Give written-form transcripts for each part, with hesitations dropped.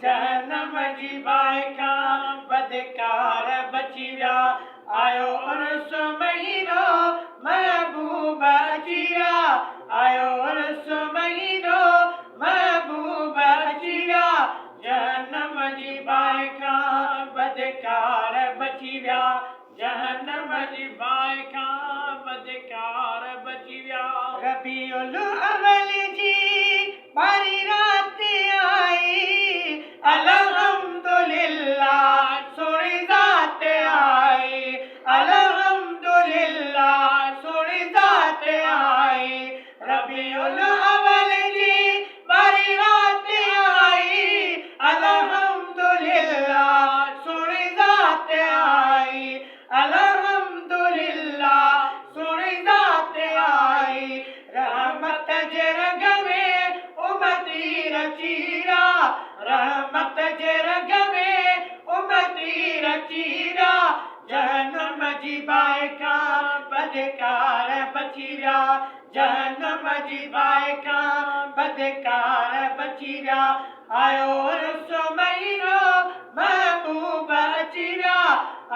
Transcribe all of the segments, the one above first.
जहन्नम जी बाहि खां बदकार बची विया आयो उर्स महीनो महबूब अची विया आयो उर्स महीनो महबूब अची विया जहन्नम जी बाहि खां बदकार बची विया जहन्नम जी बाहि खां बदकार बची विया रबीउल अव्वल जी बारी रात आई अल्हम्दुलिल्लाह सोहणी ज़ात आई अल्हम्दुलिल्लाह सोहणी ज़ात आई रबीउल अव्वल जी बारी रात आई अल्हम्दुलिल्लाह सोहणी ज़ात आई अल्हम्दुलिल्लाह सोहणी ज़ात आई रहमत जे रंग में उमती रची विया रहमत जे रंग में उमती रची विया जहन्नम जी बाहि खां बदकार बची विया जहन्नम जी बाहि खां बदकार बची विया आयो उर्स महीनो महबूब अची विया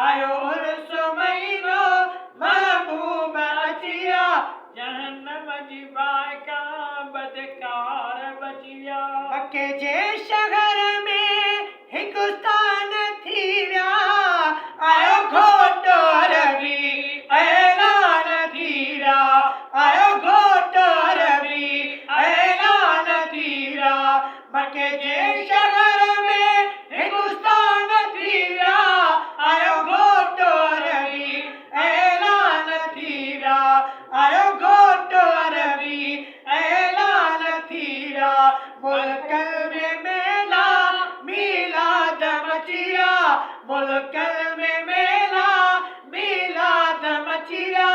आयो उर्स महीनो महबूब अची विया जहन्नम जी बाहि खां बदकार बची विया मके जे शहर में हिंदुस्तान थी विया आयो घोट रवि ऐलान थी विया आयो घोट रवि ऐलान थी विया मके जे शहर में हिंदुस्तान थी विया आयो घोट रवि ऐलान थी विया आयो घोट रवि ऐलान थी विया मुल्क में मेला मीलाद मची विया मुल्क में मेला मीलाद मची विया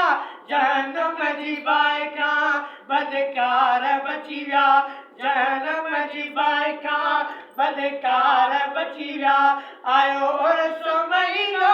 जहन्नम जी बाहि खां बदकार बची विया जहन्नम जी बाहि खां बदकार बची विया आयो उर्स महीनो